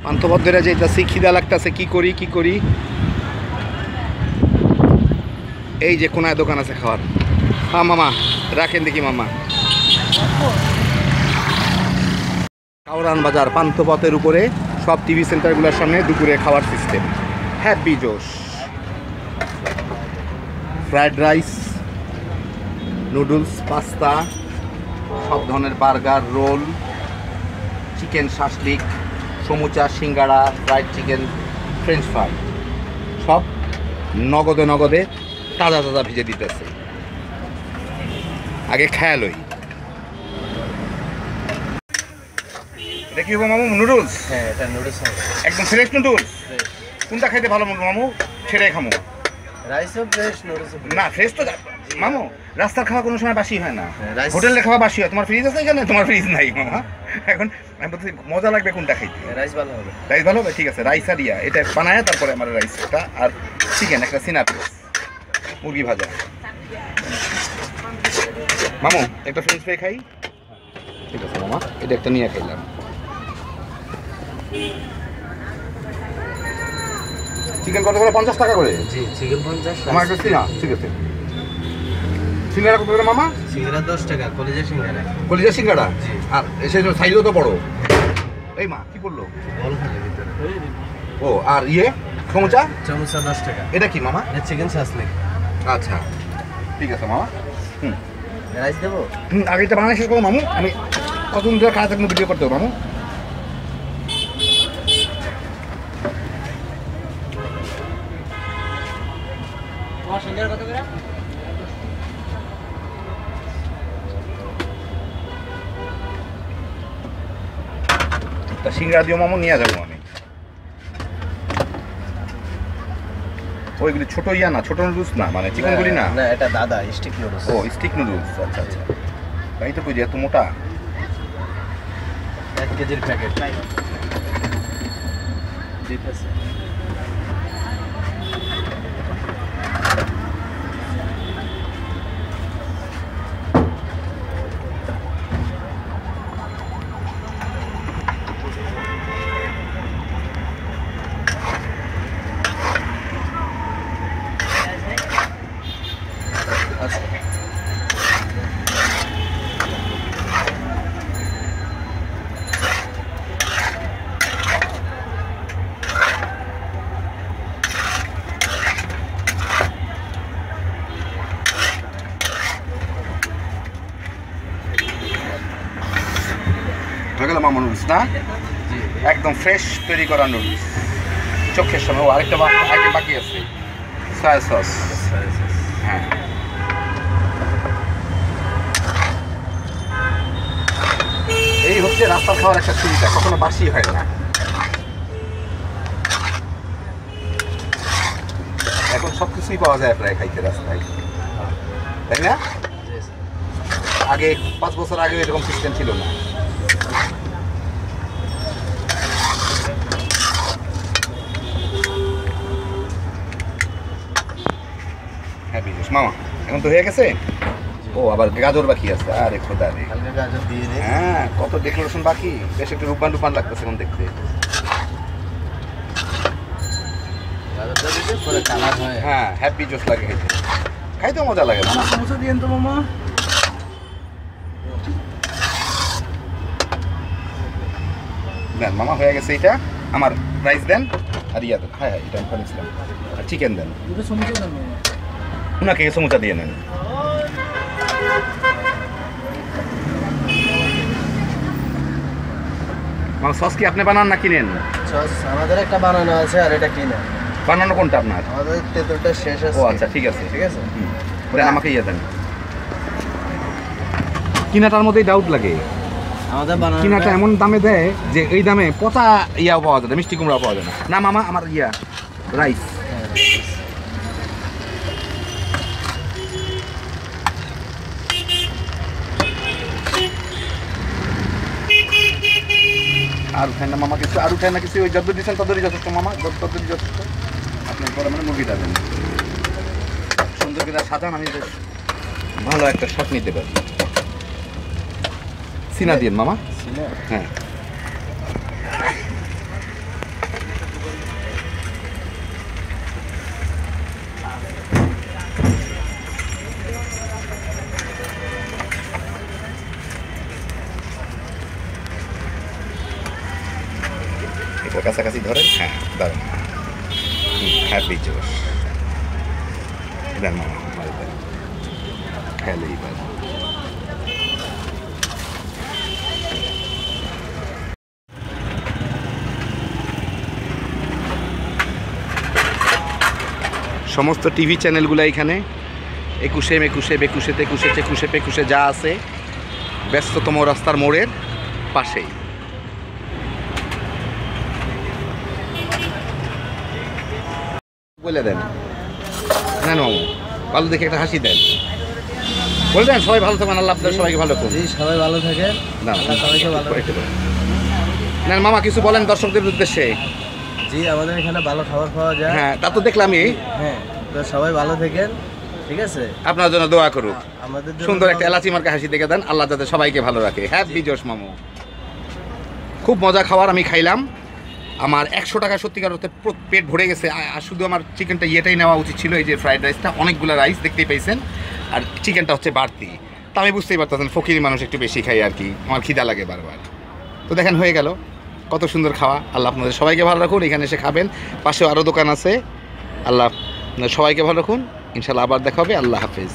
পান্থপথ ধরে যাইতাছি, খিদা লাগতেছে, কি করি। এই যে কোনায় দোকান আছে খাওয়ার। হ্যাঁ মামা রাখেন দেখি মামা। কাউরান বাজার পান্থপথের উপরে সব টিভি সেন্টারগুলোর সামনে দুপুরে খাওয়ার সিস্টেম। হ্যাপি জোশ, ফ্রাইড রাইস, নুডলস, পাস্তা, সব ধরনের বার্গার, রোল, চিকেন শাসলিক, সমুচা, সিঙ্গাড়া, ফ্রাইড চিকেন, ফ্রেঞ্চ ফ্রাই, সব নগদে তাজা ভিজে দিতেছে। আগে খেয়ালই এটা কি হবো মামু? নুডলস? হ্যাঁ, এটা নুডলস একদম ফ্রেশ নুডলস। কোনটা খাইতে ভালো মামু? ছেড়ে খামু? রাইসও ফ্রেশ, নুডলসও না ফ্রেশ তো মামু, রাস্তার খাওয়া কোনো সময় বাসি হয় না, রাইস হোটেলের খাওয়া বাসি হয়। তোমার ফ্রিজ আছে এখানে? তোমার ফ্রিজ নাই মামা। এখন আমি বলছি মজা লাগবে কোনটা খাইতে। রাইস ভালো হবে। রাইস ভালো হবে, ঠিক আছে। রাইস আর এটা বানায় তারপরে আমার রাইসটা আর চিকেন একটা সিনাপি মুরগি ভাজা। মামু একটা ফ্রেঞ্চ ফ্রাই খাই। ঠিক আছে মামা, এটা একটা নিয়ে খাইলাম। চিকেন কত করে? 50 টাকা করে? জি, চিকেন 50। আমার একটা সিনা, ঠিক আছে। সিঙ্গাড়া কত করে মামা? সিঙ্গাড়া 10 টাকা, কলিজা সিঙ্গাড়া। কলিজা সিঙ্গাড়া? জি। আর সেই জন্য সাইজও তো বড়। এই মা কি বললো? বল খালি ভিতরে। ও আর সমুচা? সমুচা 10 টাকা। এটা কি মামা? এটা চিকেন শাসলিক। আচ্ছা ঠিক আছে মামা। রাইস দেবো? আগে এটা বানানো শেষ করো মামু। আমি কতদিন ধরে কাজ থাকলে ভিডিও করতে হবে মামু। তোমার সিঙ্গাড়া কত করে? তা সিঙ্গাড়া দিও মামু, নিয়ে যাবো আমি। ওইগুলি ছোট না, ছোট নুডলস না, মানে চিকেনগুলি না? না, এটা দাদা স্টিক নুডলস। ও স্টিক নুডলস, আচ্ছা। তাই তো বুঝি এত মোটা। 1 কেজির প্যাকেট। ঠিক আছে। হয়ে গেল মামা নুডলস না? একদম ফ্রেশ তৈরি করা নুডলস চোখের সামনে। ও আরেকটা আইটেম বাকি আছে, সয়া সস। হ্যাঁ এই হচ্ছে রাস্তার খাওয়ার একটা সুবিধা, কখনো বাসি হয় না। এখন সব কিছুই পাওয়া যায় প্রায় খাইতে রাস্তায়, তাই না? আগে 5 বছর আগে এরকম সিস্টেম ছিল না। হ্যাঁ বিশেষ মামা এখন তো হয়ে গেছে। ও আবার গাজর বাকি আছে। আরে খোদা রে, গাজর দিয়ে দে। হ্যাঁ কত ডেকোরেশন বাকি, বেশ একটু রূপান লাগতেছে এখন দেখতে। গাজরটা দিতে পরে কালার হয়। হ্যাঁ হ্যাপি জোস লাগে খেতে, খাইতেও মজা লাগে। মামা সমোসা দিয়েন তো মামা। দেন মামা হয়ে গেছে। এটা আমার রাইস দেন আর দেন। হ্যাঁ এটা আমি করেছিলাম। আর চিকেন দেন। দুটো সমোসা দেন মামা। ওনাকে সমুচা দিয়ে নেন। মামা সস কি আপনি বানান না কিনেন? সস আমাদের একটা বানানো আছে আর এটা কিনা। বানানো কোনটা আপনার? আমাদের তেঁতুলটা শেষ আছে। ও আচ্ছা ঠিক আছে। ওরে আমাকে দেন। কিনাটার মধ্যেই ডাউট লাগে। আমাদের বানানো কিনাটা এমন দামে দেয় যে এই দামে পচা পাওয়া যায়, মিষ্টি কুমড়া পাওয়া যায় না। না মামা আমার রাইস। আর উঠায় না মামা কিছু, আর উঠায় না কিছু। ওই যত দিচ্ছেন ততই যথেষ্ট মামা, ততই যথেষ্ট। আপনার পরে মানে মুরগিটা দেন সুন্দর করে সাজান, আমি ভালো একটা শট নিতে পারি। সিনা দিন মামা। হ্যাঁ তো কাছাকাছি ধরেন, হ্যাঁ ধরেন, হ্যাপি জোশ দেন মামা, মারি দেন, খেলে এইবার। সমস্ত টিভি চ্যানেলগুলো এখানে, 21 21 22 23 24 25 যা আছে, ব্যস্ততম রাস্তার মোড়ের পাশেই। বলে দেন না মামু, ভালো দেখে একটা হাসি দেন, বলে দেন সবাই ভালো থাকবেন, আল্লাহ আপনাদের সবাইকে ভালো করুন। জি সবাই ভালো থাকেন, না আল্লাহ সবাইকে ভালো রাখুন। না মামা কিছু বলেন দর্শকদের উদ্দেশ্যে। জি আমাদের এখানে ভালো খাবার পাওয়া যায়। হ্যাঁ তা তো দেখলামই। হ্যাঁ তো সবাই ভালো থাকেন, ঠিক আছে, আপনার জন্য দোয়া করুক, আমাদের জন্য সুন্দর একটা এলাচি মার্কা হাসি দেখে দেন, আল্লাহ যাতে সবাইকে ভালো রাখে। হ্যাপি জোশ মামু। খুব মজা খাবার আমি খাইলাম, আমার 100 টাকা সত্যিকার অর্থে পেট ভরে গেছে। আর শুধু আমার চিকেনটা ইয়েটাই নেওয়া উচিত ছিল, এই যে ফ্রাইড রাইসটা, অনেকগুলো রাইস দেখতেই পেয়েছেন, আর চিকেনটা হচ্ছে বাড়তি। তা আমি বুঝতেই পারতেছেন ফকিরি মানুষ একটু বেশি খাই আর কি, আমার খিদা লাগে বারবার। তো দেখেন হয়ে গেল, কত সুন্দর খাওয়া। আল্লাহ আপনাদের সবাইকে ভালো রাখুন, এখানে এসে খাবেন, পাশেও আরও দোকান আছে। আল্লাহ আপনাদের সবাইকে ভালো রাখুন, ইনশাল্লাহ আবার দেখা হবে। আল্লাহ হাফেজ।